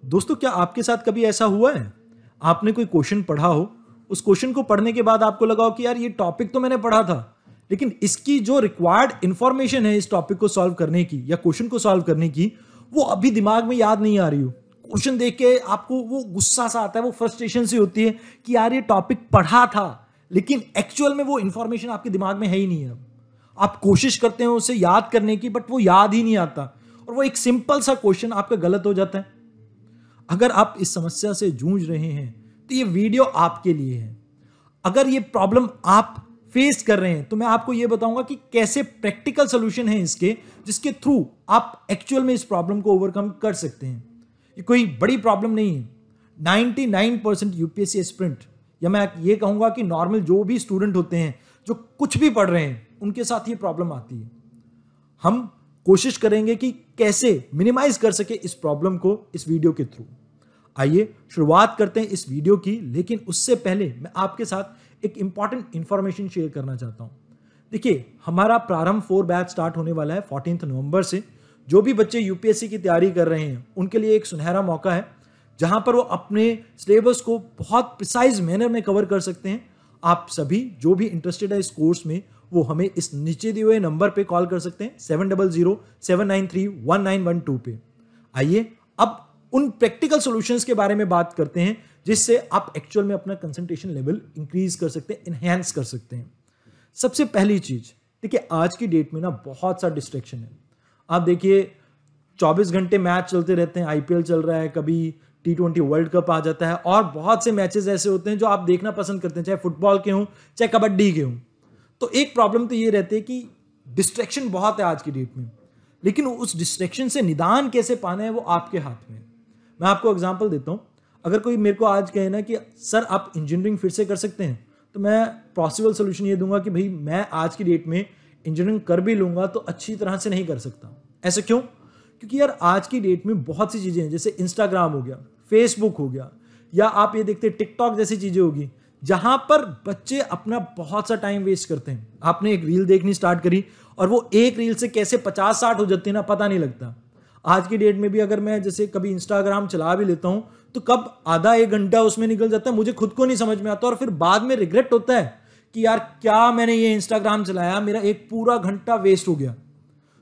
दोस्तों, क्या आपके साथ कभी ऐसा हुआ है? आपने कोई क्वेश्चन पढ़ा हो, उस क्वेश्चन को पढ़ने के बाद आपको लगा हो कि यार ये टॉपिक तो मैंने पढ़ा था, लेकिन इसकी जो रिक्वायर्ड इंफॉर्मेशन है इस टॉपिक को सॉल्व करने की या क्वेश्चन को सॉल्व करने की, वो अभी दिमाग में याद नहीं आ रही हो। क्वेश्चन देख के आपको वो गुस्सा सा आता है, वो फ्रस्ट्रेशन सी होती है कि यार ये टॉपिक पढ़ा था, लेकिन एक्चुअल में वो इंफॉर्मेशन आपके दिमाग में है ही नहीं है। आप कोशिश करते हैं उसे याद करने की, बट वो याद ही नहीं आता और वो एक सिंपल सा क्वेश्चन आपका गलत हो जाता है। अगर आप इस समस्या से जूझ रहे हैं तो ये वीडियो आपके लिए है। अगर ये प्रॉब्लम आप फेस कर रहे हैं तो मैं आपको ये बताऊंगा कि कैसे प्रैक्टिकल सोल्यूशन है इसके, जिसके थ्रू आप एक्चुअल में इस प्रॉब्लम को ओवरकम कर सकते हैं। ये कोई बड़ी प्रॉब्लम नहीं है। 99% यूपीएससी एस्पिरेंट, या मैं ये कहूंगा कि नॉर्मल जो भी स्टूडेंट होते हैं जो कुछ भी पढ़ रहे हैं, उनके साथ ये प्रॉब्लम आती है। हम कोशिश करेंगे कि कैसे मिनिमाइज कर सके इस प्रॉब्लम को इस वीडियो के थ्रू। आइए शुरुआत करते हैं इस वीडियो की, लेकिन उससे पहले मैं आपके साथ एक इंपॉर्टेंट इंफॉर्मेशन शेयर करना चाहता हूं। देखिए, हमारा प्रारंभ 4 बैच स्टार्ट होने वाला है 14 नवंबर से। जो भी बच्चे यूपीएससी की तैयारी कर रहे हैं उनके लिए एक सुनहरा मौका है, जहां पर वो अपने सिलेबस को बहुत प्रिसाइज मैनर में कवर कर सकते हैं। आप सभी जो भी इंटरेस्टेड है इस कोर्स में, वो हमें इस नीचे दिए हुए नंबर पे कॉल कर सकते हैं 7007931912 पे। आइए अब उन प्रैक्टिकल सॉल्यूशंस के बारे में बात करते हैं, जिससे आप एक्चुअल में अपना कंसंट्रेशन लेवल इंक्रीज कर सकते हैं, एनहेंस कर सकते हैं। सबसे पहली चीज, देखिए आज की डेट में ना बहुत सा डिस्ट्रैक्शन है। आप देखिए 24 घंटे मैच चलते रहते हैं, आईपीएल चल रहा है, कभी T20 वर्ल्ड कप आ जाता है और बहुत से मैचेस ऐसे होते हैं जो आप देखना पसंद करते हैं, चाहे फुटबॉल के हों चाहे कबड्डी के हों। तो एक प्रॉब्लम तो ये रहती है कि डिस्ट्रैक्शन बहुत है आज की डेट में, लेकिन उस डिस्ट्रैक्शन से निदान कैसे पाना है वो आपके हाथ में। मैं आपको एग्जांपल देता हूं। अगर कोई मेरे को आज कहे ना कि सर आप इंजीनियरिंग फिर से कर सकते हैं, तो मैं पॉसिबल सोल्यूशन ये दूंगा कि भाई मैं आज की डेट में इंजीनियरिंग कर भी लूंगा तो अच्छी तरह से नहीं कर सकता। ऐसा क्यों? क्योंकि यार आज की डेट में बहुत सी चीजें हैं, जैसे इंस्टाग्राम हो गया, फेसबुक हो गया, या आप ये देखते हैं टिकटॉक जैसी चीजें होगी, जहां पर बच्चे अपना बहुत सा टाइम वेस्ट करते हैं। आपने एक रील देखनी स्टार्ट करी और वो एक रील से कैसे 50-60 हो जाती है ना, पता नहीं लगता। आज की डेट में भी अगर मैं जैसे कभी इंस्टाग्राम चला भी लेता हूं तो कब आधा 1 घंटा उसमें निकल जाता है मुझे खुद को नहीं समझ में आता, और फिर बाद में रिग्रेट होता है कि यार क्या मैंने ये इंस्टाग्राम चलाया, मेरा एक पूरा घंटा वेस्ट हो गया।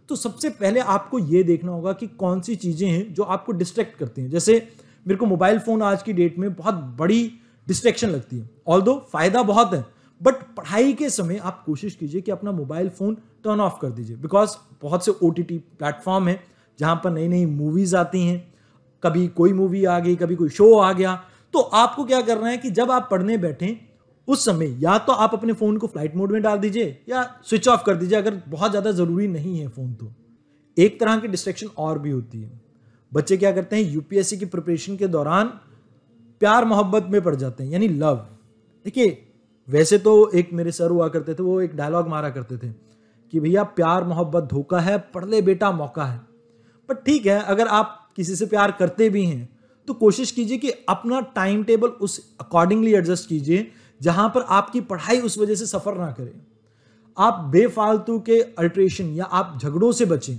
तो सबसे पहले आपको ये देखना होगा कि कौन सी चीजें हैं जो आपको डिस्ट्रैक्ट करती हैं। जैसे मेरे को मोबाइल फोन आज की डेट में बहुत बड़ी डिस्ट्रैक्शन लगती है। ऑल्दो फायदा बहुत है, बट पढ़ाई के समय आप कोशिश कीजिए कि अपना मोबाइल फोन टर्न ऑफ कर दीजिए, बिकॉज बहुत से ओटीटी प्लेटफॉर्म है जहां पर नई नई मूवीज आती हैं। कभी कोई मूवी आ गई, कभी कोई शो आ गया, तो आपको क्या करना है कि जब आप पढ़ने बैठें उस समय या तो आप अपने फोन को फ्लाइट मोड में डाल दीजिए या स्विच ऑफ कर दीजिए, अगर बहुत ज्यादा जरूरी नहीं है फोन। तो एक तरह की डिस्ट्रैक्शन और भी होती है। बच्चे क्या करते हैं, यूपीएससी की प्रिपरेशन के दौरान प्यार मोहब्बत में पड़ जाते हैं, यानी लव। देखिए वैसे तो एक मेरे सर हुआ करते थे, वो एक डायलॉग मारा करते थे कि भैया प्यार मोहब्बत धोखा है, पढ़ ले बेटा मौका है। बट ठीक है, अगर आप किसी से प्यार करते भी हैं तो कोशिश कीजिए कि अपना टाइम टेबल उस अकॉर्डिंगली एडजस्ट कीजिए, जहां पर आपकी पढ़ाई उस वजह से सफर ना करे। आप बेफालतू के अल्ट्रेशन या आप झगड़ों से बचें।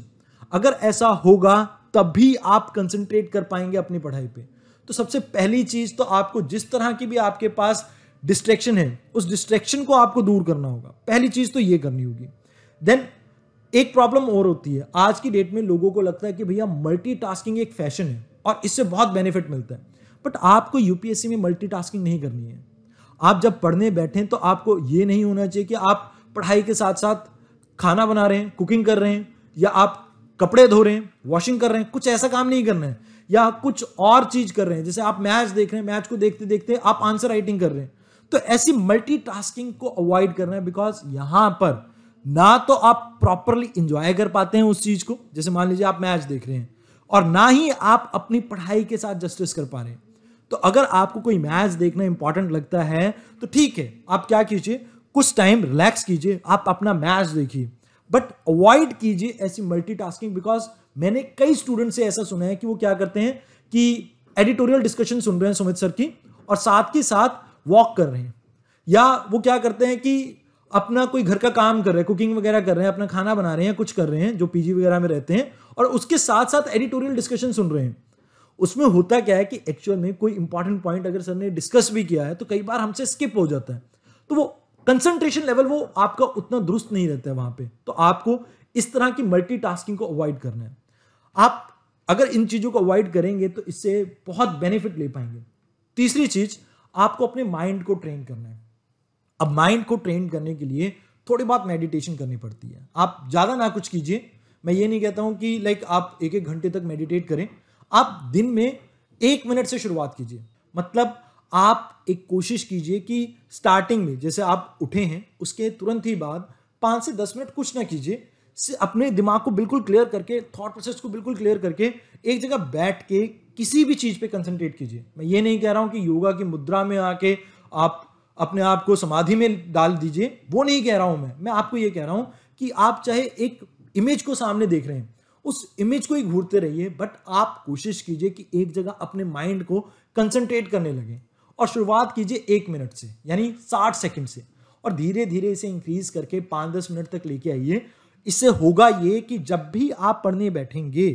अगर ऐसा होगा तभी आप कंसंट्रेट कर पाएंगे अपनी पढ़ाई पे। तो सबसे पहली चीज तो आपको जिस तरह की भी आपके पास डिस्ट्रैक्शन है, उस डिस्ट्रैक्शन को आपको दूर करना होगा। पहली चीज तो ये करनी होगी। देन एक प्रॉब्लम और होती है, आज की डेट में लोगों को लगता है कि भैया मल्टीटास्किंग एक फैशन है और इससे बहुत बेनिफिट मिलता है, बट आपको यूपीएससी में मल्टीटास्किंग नहीं करनी है। आप जब पढ़ने बैठें तो आपको ये नहीं होना चाहिए कि आप पढ़ाई के साथ साथ खाना बना रहे हैं, कुकिंग कर रहे हैं, या आप कपड़े धो रहे हैं, वॉशिंग कर रहे हैं। कुछ ऐसा काम नहीं करना है, या कुछ और चीज कर रहे हैं, जैसे आप मैच देख रहे हैं, मैच को देखते देखते आप आंसर राइटिंग कर रहे हैं। तो ऐसी मल्टीटास्किंग को अवॉइड करना है, बिकॉज यहां पर ना तो आप प्रॉपरली इंजॉय कर पाते हैं उस चीज को, जैसे मान लीजिए आप मैच देख रहे हैं, और ना ही आप अपनी पढ़ाई के साथ जस्टिस कर पा रहे हैं। तो अगर आपको कोई मैच देखना इंपॉर्टेंट लगता है तो ठीक है, आप क्या कीजिए, कुछ टाइम रिलैक्स कीजिए, आप अपना मैच देखिए, बट अवॉइड कीजिए ऐसी मल्टीटास्किंग। बिकॉज मैंने कई स्टूडेंट से ऐसा सुना है कि वो क्या करते हैं कि एडिटोरियल डिस्कशन सुन रहे हैं सुमित सर की और साथ के साथ वॉक कर रहे हैं, या वो क्या करते हैं कि अपना कोई घर का काम कर रहे हैं, कुकिंग वगैरह कर रहे हैं, अपना खाना बना रहे हैं, कुछ कर रहे हैं जो पीजी वगैरह में रहते हैं, और उसके साथ साथ एडिटोरियल डिस्कशन सुन रहे हैं। उसमें होता क्या है कि एक्चुअल में कोई इंपॉर्टेंट पॉइंट अगर सर ने डिस्कस भी किया है तो कई बार हमसे स्किप हो जाता है, तो वो कंसंट्रेशन लेवल वो आपका उतना दुरुस्त नहीं रहता है वहां पे। तो आपको इस तरह की मल्टीटास्किंग को अवॉइड करना है। आप अगर इन चीजों को अवॉइड करेंगे तो इससे बहुत बेनिफिट ले पाएंगे। तीसरी चीज, आपको अपने माइंड को ट्रेन करना है। अब माइंड को ट्रेन करने के लिए थोड़ी बहुत मेडिटेशन करनी पड़ती है। आप ज्यादा ना कुछ कीजिए, मैं ये नहीं कहता हूं कि लाइक आप एक एक घंटे तक मेडिटेट करें। आप दिन में 1 मिनट से शुरुआत कीजिए। मतलब आप एक कोशिश कीजिए कि स्टार्टिंग में जैसे आप उठे हैं उसके तुरंत ही बाद 5 से 10 मिनट कुछ ना कीजिए, अपने दिमाग को बिल्कुल क्लियर करके, थॉट प्रोसेस को बिल्कुल क्लियर करके एक जगह बैठ के किसी भी चीज पे कंसंट्रेट कीजिए। मैं ये नहीं कह रहा हूं कि योगा की मुद्रा में आके आप अपने आप को समाधि में डाल दीजिए, वो नहीं कह रहा हूं मैं आपको ये कह रहा हूं कि आप चाहे एक इमेज को सामने देख रहे हैं, उस इमेज को ही घूरते रहिए, बट आप कोशिश कीजिए कि एक जगह अपने माइंड को कंसंट्रेट करने लगे और शुरुआत कीजिए 1 मिनट से, यानी 60 सेकंड से, और धीरे धीरे इसे इंक्रीज करके 5-10 मिनट तक लेके आइए। इससे होगा ये कि जब भी आप पढ़ने बैठेंगे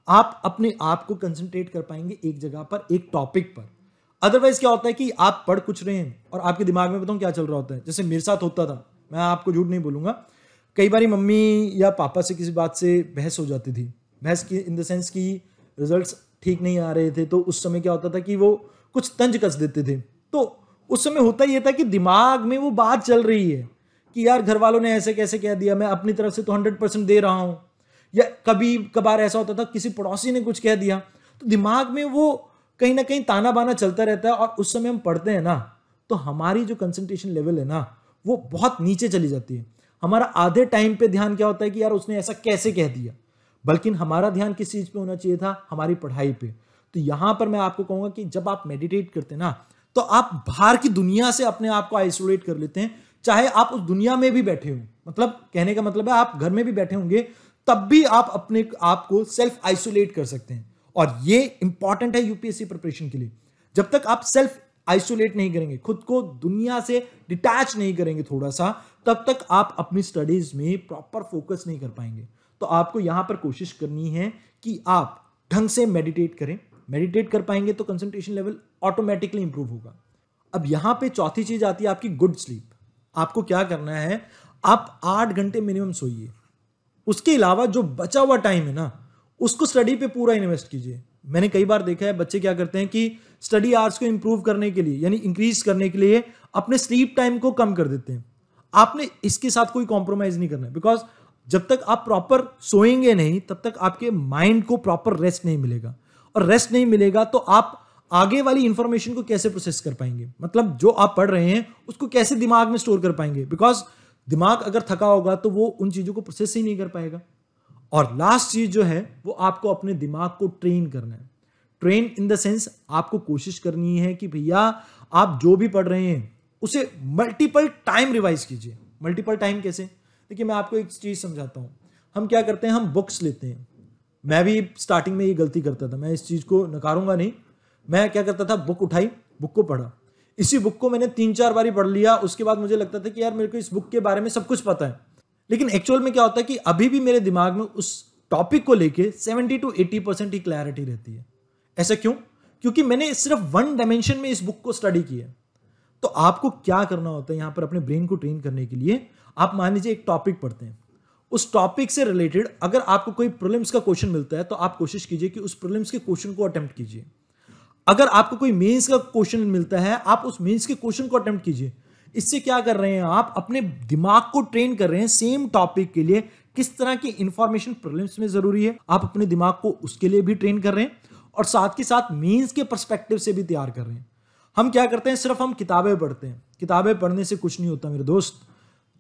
आप अपने आप को कंसंट्रेट कर पाएंगे एक जगह पर, एक टॉपिक पर। अदरवाइज क्या होता है कि आप पढ़ कुछ रहे हैं और आपके दिमाग में बताऊं क्या चल रहा होता है, जैसे मेरे साथ होता था, मैं आपको झूठ नहीं बोलूंगा, कई बार मम्मी या पापा से किसी बात से बहस हो जाती थी। बहस की इन द सेंस कि रिजल्ट्स ठीक नहीं आ रहे थे, तो उस समय क्या होता था कि वो कुछ तंज कस देते थे। तो उस समय होता ये था कि दिमाग में वो बात चल रही है कि यार घर वालों ने ऐसे कैसे कह दिया, मैं अपनी तरफ से तो 100% दे रहा हूं, या कभी कभार ऐसा होता था किसी पड़ोसी ने कुछ कह दिया, तो दिमाग में वो कहीं ना कहीं ताना बाना चलता रहता है। और उस समय हम पढ़ते हैं ना, तो हमारी जो कंसंट्रेशन लेवल है ना वो बहुत नीचे चली जाती है। हमारा आधे टाइम पे ध्यान क्या होता है कि यार उसने ऐसा कैसे कह दिया, बल्कि हमारा ध्यान किस चीज पे होना चाहिए था, हमारी पढ़ाई पे। तो यहां पर मैं आपको कहूंगा कि जब आप मेडिटेट करते हैं ना, तो आप बाहर की दुनिया से अपने आप को आइसोलेट कर लेते हैं, चाहे आप उस दुनिया में भी बैठे हो। मतलब कहने का मतलब है आप घर में भी बैठे होंगे तब भी आप अपने आप को सेल्फ आइसोलेट कर सकते हैं। और ये इंपॉर्टेंट है यूपीएससी प्रिपरेशन के लिए। जब तक आप सेल्फ आइसोलेट नहीं करेंगे, खुद को दुनिया से डिटैच नहीं करेंगे थोड़ा सा, तब तक आप अपनी स्टडीज में प्रॉपर फोकस नहीं कर पाएंगे। तो आपको यहां पर कोशिश करनी है कि आप ढंग से मेडिटेट करें। मेडिटेट कर पाएंगे तो कंसंट्रेशन लेवल ऑटोमेटिकली इंप्रूव होगा। अब यहां पे चौथी चीज आती है आपकी गुड स्लीप। आपको क्या करना है, आप 8 घंटे मिनिमम सोइए। उसके अलावा जो बचा हुआ टाइम है ना, उसको स्टडी पे पूरा इन्वेस्ट कीजिए। मैंने कई बार देखा है बच्चे क्या करते हैं कि स्टडी आवर्स को इंप्रूव करने के लिए, यानी इंक्रीज करने के लिए, अपने स्लीप टाइम को कम कर देते हैं। आपने इसके साथ कोई कॉम्प्रोमाइज नहीं करना है, बिकॉज जब तक आप प्रॉपर सोएंगे नहीं तब तक आपके माइंड को प्रॉपर रेस्ट नहीं मिलेगा, और रेस्ट नहीं मिलेगा तो आप आगे वाली इंफॉर्मेशन को कैसे प्रोसेस कर पाएंगे, मतलब जो आप पढ़ रहे हैं उसको कैसे दिमाग में स्टोर कर पाएंगे, बिकॉज दिमाग अगर थका होगा तो वो उन चीजों को प्रोसेस ही नहीं कर पाएगा। और लास्ट चीज जो है वो आपको अपने दिमाग को ट्रेन करना है। ट्रेन इन द सेंस आपको कोशिश करनी है कि भैया आप जो भी पढ़ रहे हैं उसे मल्टीपल टाइम रिवाइज कीजिए। मल्टीपल टाइम कैसे, देखिए मैं आपको एक चीज समझाता हूं। हम क्या करते हैं, हम बुक्स लेते हैं। मैं भी स्टार्टिंग में ये गलती करता था, मैं इस चीज को नकारूंगा नहीं। मैं क्या करता था, बुक उठाई, बुक को पढ़ा, इसी बुक को मैंने 3-4 बारी पढ़ लिया। उसके बाद मुझे लगता था कि यार मेरे को इस बुक के बारे में सब कुछ पता है, लेकिन एक्चुअल में क्या होता है कि अभी भी मेरे दिमाग में उस टॉपिक को लेके 70 to 80% ही क्लैरिटी रहती है। ऐसा क्यों? क्योंकि मैंने सिर्फ वन डायमेंशन में इस बुक को स्टडी किया है। तो आपको क्या करना होता है यहां पर अपने ब्रेन को ट्रेन करने के लिए, आप मान लीजिए एक टॉपिक पढ़ते हैं, उस टॉपिक से रिलेटेड अगर आपको कोई प्रीलिम्स का क्वेश्चन मिलता है तो आप कोशिश कीजिए कि उस प्रीलिम्स के क्वेश्चन को अटेम्प्ट कीजिए। अगर आपको कोई मेंस का क्वेश्चन मिलता है, आप उस मेंस के क्वेश्चन को अटेम्प्ट कीजिए। इससे क्या कर रहे हैं, आप अपने दिमाग को ट्रेन कर रहे हैं सेम टॉपिक के लिए किस तरह की इंफॉर्मेशन प्रीलिम्स में जरूरी है, आप अपने दिमाग को उसके लिए भी ट्रेन कर रहे हैं और साथ के साथ मेंस के पर्सपेक्टिव से भी तैयार कर रहे हैं। हम क्या करते हैं, सिर्फ हम किताबें पढ़ते हैं। किताबें पढ़ने से कुछ नहीं होता मेरे दोस्त।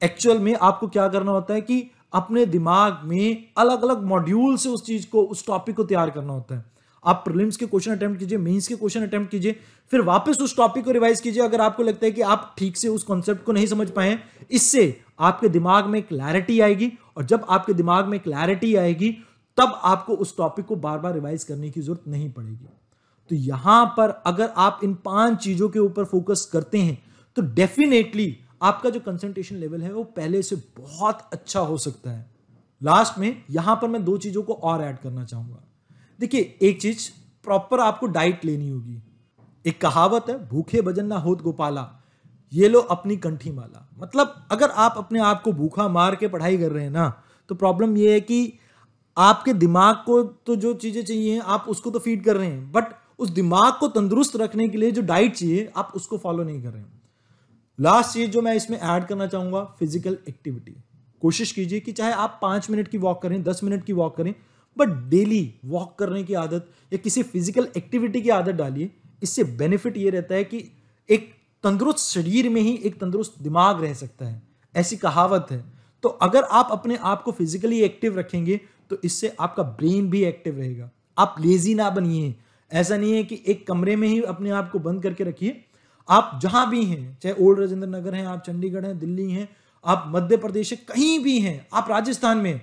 एक्चुअल में आपको क्या करना होता है कि अपने दिमाग में अलग अलग मॉड्यूल से उस चीज को, उस टॉपिक को तैयार करना होता है। आप प्रीलिम्स के क्वेश्चन अटेम्प्ट कीजिए, मेंस के क्वेश्चन अटेम्प्ट कीजिए, फिर वापस उस टॉपिक को रिवाइज कीजिए अगर आपको लगता है कि आप ठीक से उस कॉन्सेप्ट को नहीं समझ पाए। इससे आपके दिमाग में क्लैरिटी आएगी, और जब आपके दिमाग में क्लैरिटी आएगी तब आपको उस टॉपिक को बार बार रिवाइज करने की जरूरत नहीं पड़ेगी। तो यहां पर अगर आप इन 5 चीजों के ऊपर फोकस करते हैं तो डेफिनेटली आपका जो कंसंट्रेशन लेवल है वो पहले से बहुत अच्छा हो सकता है। लास्ट में यहां पर मैं 2 चीजों को और ऐड करना चाहूंगा। देखिए एक चीज, प्रॉपर आपको डाइट लेनी होगी। एक कहावत है, भूखे भजन ना होत गोपाला, ये लो अपनी कंठी माला। मतलब अगर आप अपने आप को भूखा मार के पढ़ाई कर रहे हैं ना, तो प्रॉब्लम ये है कि आपके दिमाग को तो जो चीजें चाहिए आप उसको तो फीड कर रहे हैं, बट उस दिमाग को तंदुरुस्त रखने के लिए जो डाइट चाहिए आप उसको फॉलो नहीं कर रहे हैं। लास्ट चीज जो मैं इसमें ऐड करना चाहूंगा, फिजिकल एक्टिविटी। कोशिश कीजिए कि चाहे आप 5 मिनट की वॉक करें, 10 मिनट की वॉक करें, बट डेली वॉक करने की आदत या किसी फिजिकल एक्टिविटी की आदत डालिए। इससे बेनिफिट ये रहता है कि एक तंदुरुस्त शरीर में ही एक तंदुरुस्त दिमाग रह सकता है, ऐसी कहावत है। तो अगर आप अपने आप को फिजिकली एक्टिव रखेंगे तो इससे आपका ब्रेन भी एक्टिव रहेगा। आप लेजी ना बनिए। ऐसा नहीं है कि एक कमरे में ही अपने आप को बंद करके रखिए। आप जहां भी हैं, चाहे ओल्ड राजेंद्र नगर हैं, आप चंडीगढ़ हैं, दिल्ली हैं, आप मध्य प्रदेश है, कहीं भी हैं, आप राजस्थान में,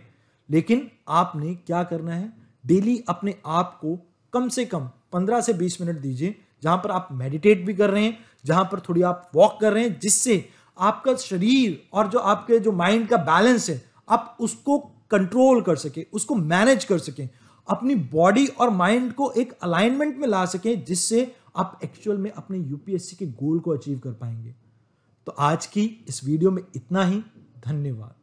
लेकिन आपने क्या करना है, डेली अपने आप को कम से कम 15 से 20 मिनट दीजिए, जहां पर आप मेडिटेट भी कर रहे हैं, जहां पर थोड़ी आप वॉक कर रहे हैं, जिससे आपका शरीर और जो आपके जो माइंड का बैलेंस है आप उसको कंट्रोल कर सके, उसको मैनेज कर सकें, अपनी बॉडी और माइंड को एक अलाइनमेंट में ला सकें, जिससे आप एक्चुअल में अपने यूपीएससी के गोल को अचीव कर पाएंगे। तो आज की इस वीडियो में इतना ही। धन्यवाद।